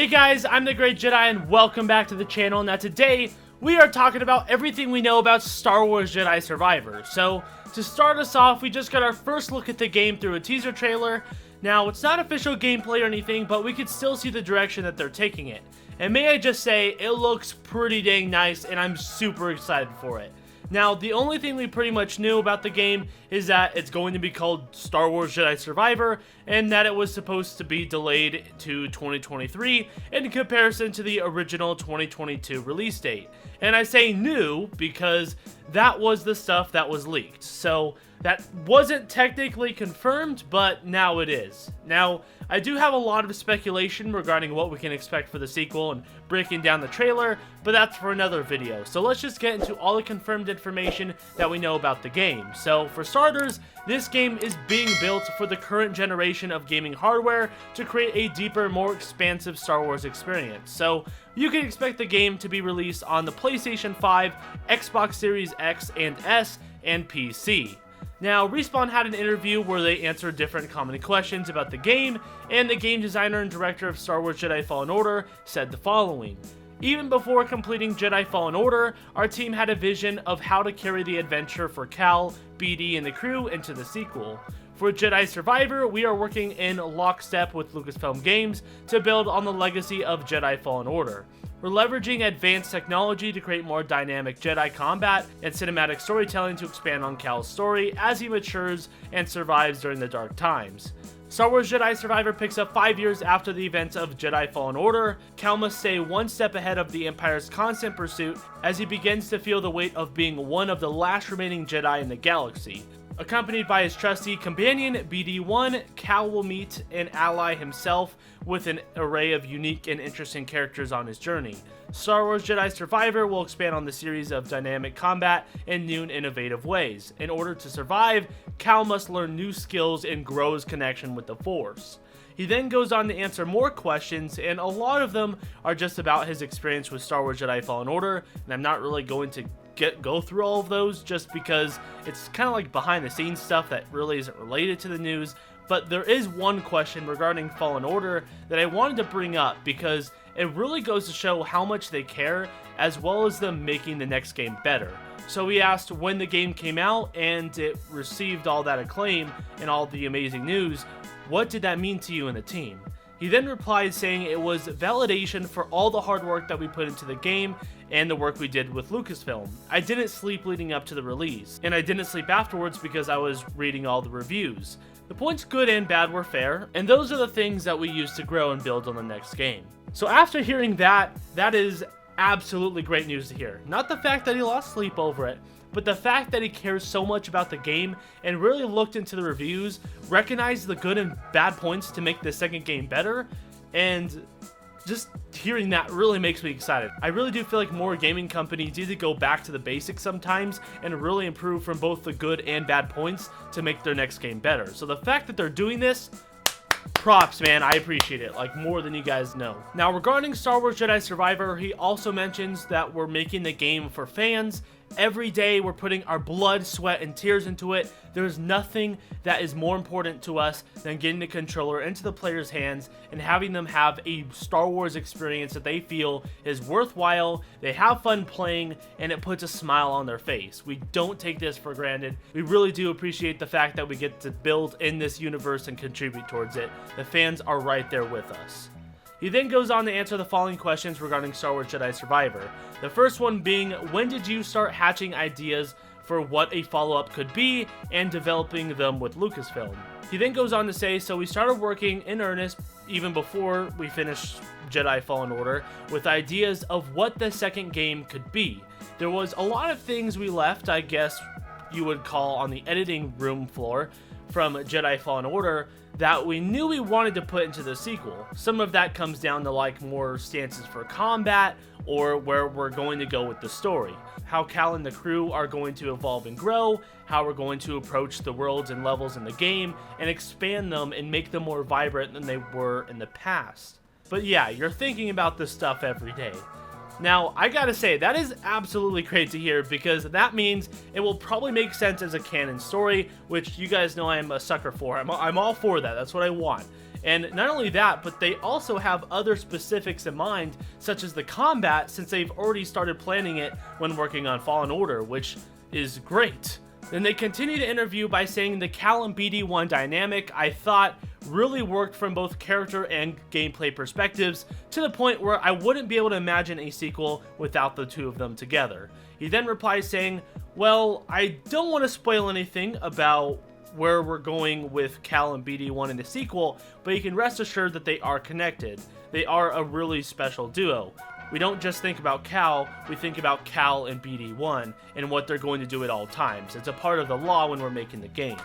Hey guys, I'm the Great Jedi and welcome back to the channel. Now today, we are talking about everything we know about Star Wars Jedi Survivor. So, to start us off, we just got our first look at the game through a teaser trailer. Now, it's not official gameplay or anything, but we could still see the direction that they're taking it. And may I just say, it looks pretty dang nice and I'm super excited for it. Now, the only thing we pretty much knew about the game is that it's going to be called Star Wars Jedi Survivor, and that it was supposed to be delayed to 2023 in comparison to the original 2022 release date. And I say new because that was the stuff that was leaked. So that wasn't technically confirmed, but now it is. Now, I do have a lot of speculation regarding what we can expect for the sequel and breaking down the trailer, but that's for another video. So let's just get into all the confirmed information that we know about the game. So for starters, this game is being built for the current generation of gaming hardware to create a deeper, more expansive Star Wars experience. So you can expect the game to be released on the PlayStation 5, Xbox Series X and S, and PC. Now, Respawn had an interview where they answered different common questions about the game, and the game designer and director of Star Wars Jedi Fallen Order said the following. Even before completing Jedi Fallen Order, our team had a vision of how to carry the adventure for Cal, BD, and the crew into the sequel. For Jedi Survivor, we are working in lockstep with Lucasfilm Games to build on the legacy of Jedi Fallen Order. We're leveraging advanced technology to create more dynamic Jedi combat and cinematic storytelling to expand on Cal's story as he matures and survives during the dark times. Star Wars Jedi Survivor picks up 5 years after the events of Jedi Fallen Order. Cal must stay one step ahead of the Empire's constant pursuit as he begins to feel the weight of being one of the last remaining Jedi in the galaxy. Accompanied by his trusty companion, BD-1, Cal will meet and ally himself with an array of unique and interesting characters on his journey. Star Wars Jedi Survivor will expand on the series of dynamic combat in new and innovative ways. In order to survive, Cal must learn new skills and grow his connection with the Force. He then goes on to answer more questions, and a lot of them are just about his experience with Star Wars Jedi Fallen Order, and I'm not really going to go through all of those just because it's kind of like behind the scenes stuff that really isn't related to the news. But there is one question regarding Fallen Order that I wanted to bring up because it really goes to show how much they care, as well as them making the next game better. So we asked when the game came out and it received all that acclaim and all the amazing news, what did that mean to you and the team? He then replied saying it was validation for all the hard work that we put into the game and the work we did with Lucasfilm. I didn't sleep leading up to the release, and I didn't sleep afterwards because I was reading all the reviews. The points good and bad were fair, and those are the things that we use to grow and build on the next game. So after hearing that, that is absolutely great news to hear. Not the fact that he lost sleep over it, but the fact that he cares so much about the game and really looked into the reviews, recognized the good and bad points to make the second game better, and just hearing that really makes me excited. I really do feel like more gaming companies need to go back to the basics sometimes and really improve from both the good and bad points to make their next game better. So the fact that they're doing this, props, man. I appreciate it, like, more than you guys know. Now, regarding Star Wars Jedi Survivor, he also mentions that we're making the game for fans. Every day we're putting our blood, sweat, and tears into it. There's nothing that is more important to us than getting the controller into the players' hands and having them have a Star Wars experience that they feel is worthwhile, they have fun playing, and it puts a smile on their face. We don't take this for granted. We really do appreciate the fact that we get to build in this universe and contribute towards it. The fans are right there with us. He then goes on to answer the following questions regarding Star Wars Jedi Survivor. The first one being, when did you start hatching ideas for what a follow-up could be and developing them with Lucasfilm? He then goes on to say, so we started working in earnest even before we finished Jedi Fallen Order with ideas of what the second game could be. There was a lot of things we left, I guess you would call, on the editing room floor from Jedi Fallen Order that we knew we wanted to put into the sequel. Some of that comes down to like more stances for combat or where we're going to go with the story. How Cal and the crew are going to evolve and grow, how we're going to approach the worlds and levels in the game and expand them and make them more vibrant than they were in the past. But yeah, you're thinking about this stuff every day. Now, I gotta say, that is absolutely great to hear because that means it will probably make sense as a canon story, which you guys know I am a sucker for. I'm all for that. That's what I want. And not only that, but they also have other specifics in mind, such as the combat, since they've already started planning it when working on Fallen Order, which is great. Then they continue to interview by saying the Cal and BD1 dynamic, I thought, really worked from both character and gameplay perspectives, to the point where I wouldn't be able to imagine a sequel without the two of them together. He then replies saying, well, I don't want to spoil anything about where we're going with Cal and BD1 in the sequel, but you can rest assured that they are connected. They are a really special duo. We don't just think about Cal, we think about Cal and BD1 and what they're going to do at all times. It's a part of the law when we're making the game.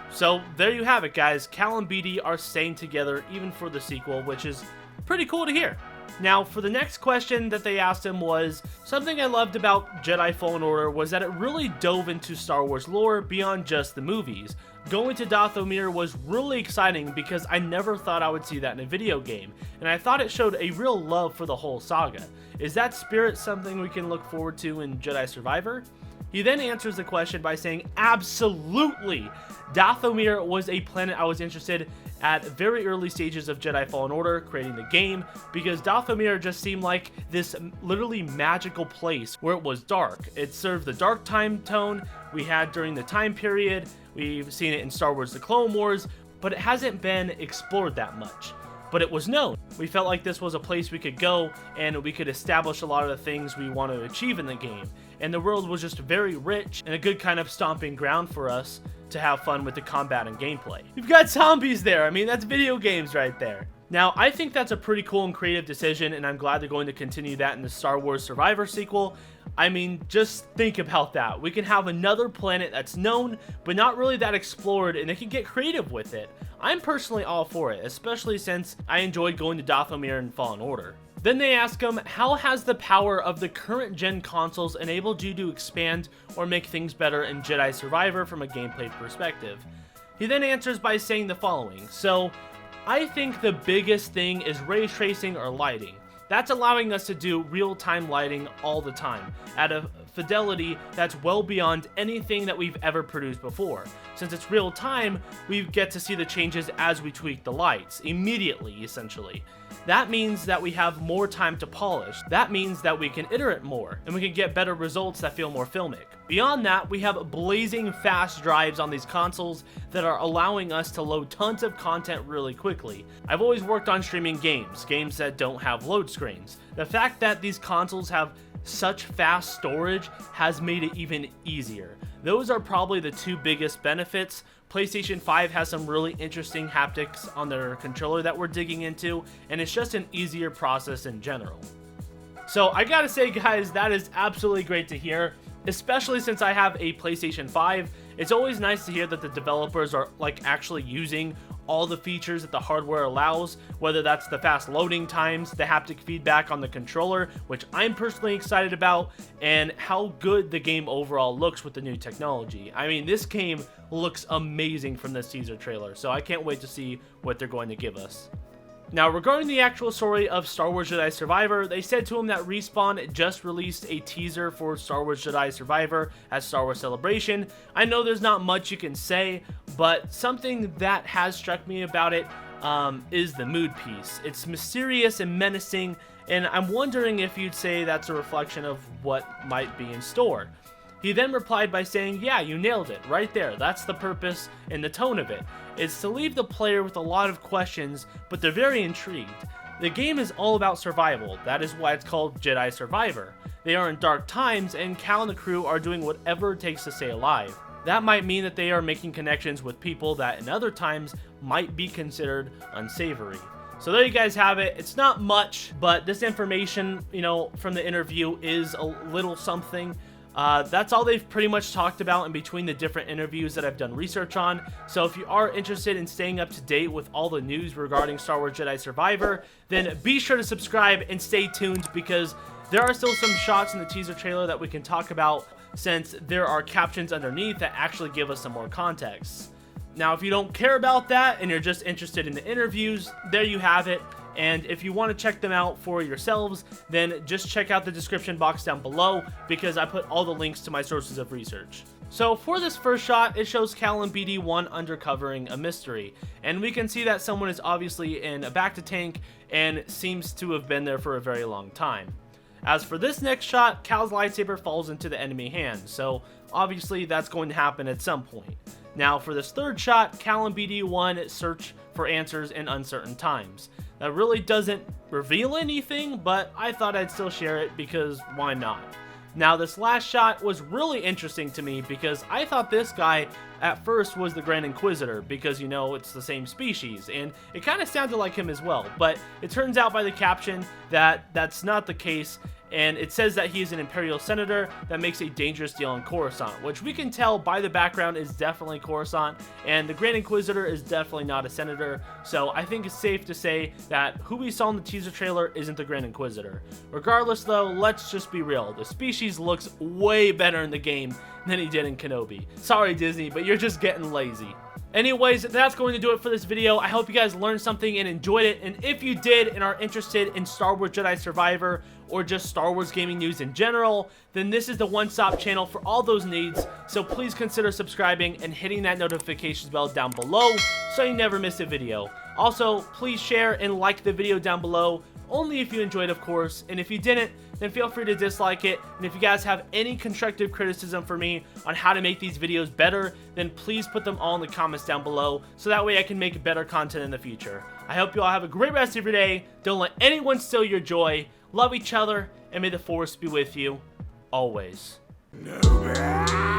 So there you have it, guys. Cal and BD are staying together even for the sequel, which is pretty cool to hear. Now, for the next question that they asked him was, something I loved about Jedi Fallen Order was that it really dove into Star Wars lore beyond just the movies. Going to Dathomir was really exciting because I never thought I would see that in a video game, and I thought it showed a real love for the whole saga. Is that spirit something we can look forward to in Jedi Survivor? He then answers the question by saying, absolutely! Dathomir was a planet I was interested at very early stages of Jedi Fallen Order, creating the game, because Dathomir just seemed like this literally magical place where it was dark. It served the dark time tone we had during the time period. We've seen it in Star Wars The Clone Wars, but it hasn't been explored that much. But it was known. We felt like this was a place we could go and we could establish a lot of the things we want to achieve in the game. And the world was just very rich and a good kind of stomping ground for us to have fun with the combat and gameplay. You've got zombies there. I mean, that's video games right there. Now, I think that's a pretty cool and creative decision, and I'm glad they're going to continue that in the Star Wars Survivor sequel. I mean, just think about that. We can have another planet that's known, but not really that explored, and they can get creative with it. I'm personally all for it, especially since I enjoyed going to Dathomir in Fallen Order. Then they ask him, how has the power of the current gen consoles enabled you to expand or make things better in Jedi Survivor from a gameplay perspective? He then answers by saying the following, so, I think the biggest thing is ray tracing or lighting. That's allowing us to do real-time lighting all the time, at a fidelity that's well beyond anything that we've ever produced before. Since it's real-time, we get to see the changes as we tweak the lights, immediately, essentially. That means that we have more time to polish. That means that we can iterate more, and we can get better results that feel more filmic. Beyond that, we have blazing fast drives on these consoles that are allowing us to load tons of content really quickly. I've always worked on streaming games that don't have load screens. The fact that these consoles have such fast storage has made it even easier. Those are probably the two biggest benefits. PlayStation 5 has some really interesting haptics on their controller that we're digging into, and it's just an easier process in general. So I gotta say, guys, that is absolutely great to hear, especially since I have a PlayStation 5. It's always nice to hear that the developers are actually using all the features that the hardware allows, whether that's the fast loading times, the haptic feedback on the controller, which I'm personally excited about, and how good the game overall looks with the new technology. I mean, this game looks amazing from this teaser trailer, so I can't wait to see what they're going to give us. Now, regarding the actual story of Star Wars Jedi Survivor, they said to him that Respawn just released a teaser for Star Wars Jedi Survivor at Star Wars Celebration. I know there's not much you can say, but something that has struck me about it is the mood piece. It's mysterious and menacing, and I'm wondering if you'd say that's a reflection of what might be in store. He then replied by saying, yeah, you nailed it, right there, that's the purpose and the tone of it. It's to leave the player with a lot of questions, but they're very intrigued. The game is all about survival, that is why it's called Jedi Survivor. They are in dark times, and Cal and the crew are doing whatever it takes to stay alive. That might mean that they are making connections with people that in other times might be considered unsavory. So there you guys have it. It's not much, but this information, from the interview is a little something. That's all they've pretty much talked about in between the different interviews that I've done research on. So if you are interested in staying up to date with all the news regarding Star Wars Jedi Survivor, then be sure to subscribe and stay tuned, because there are still some shots in the teaser trailer that we can talk about, since there are captions underneath that actually give us some more context. Now, if you don't care about that and you're just interested in the interviews, there you have it. And if you want to check them out for yourselves, then just check out the description box down below, because I put all the links to my sources of research. So for this first shot, it shows Cal and BD1 undercovering a mystery, and we can see that someone is obviously in a Bacta tank and seems to have been there for a very long time. As for this next shot, Cal's lightsaber falls into the enemy hand, so obviously that's going to happen at some point. Now for this third shot, Cal and BD1 search for answers in uncertain times. That really doesn't reveal anything, but I thought I'd still share it because why not? Now this last shot was really interesting to me because I thought this guy at first was the Grand Inquisitor because, you know, it's the same species and it kind of sounded like him as well, but it turns out by the caption that that's not the case, and it says that he is an Imperial Senator that makes a dangerous deal on Coruscant, which we can tell by the background is definitely Coruscant, and the Grand Inquisitor is definitely not a Senator, so I think it's safe to say that who we saw in the teaser trailer isn't the Grand Inquisitor. Regardless though, let's just be real, the species looks way better in the game than he did in Kenobi. Sorry Disney, but you're just getting lazy. Anyways, that's going to do it for this video. I hope you guys learned something and enjoyed it, and if you did and are interested in Star Wars Jedi Survivor or just Star Wars gaming news in general, then this is the one-stop channel for all those needs, so please consider subscribing and hitting that notifications bell down below so you never miss a video. Also, please share and like the video down below, only if you enjoyed, of course, and if you didn't, then feel free to dislike it. And if you guys have any constructive criticism for me on how to make these videos better, then please put them all in the comments down below so that way I can make better content in the future. I hope you all have a great rest of your day. Don't let anyone steal your joy. Love each other, and may the Force be with you always. No.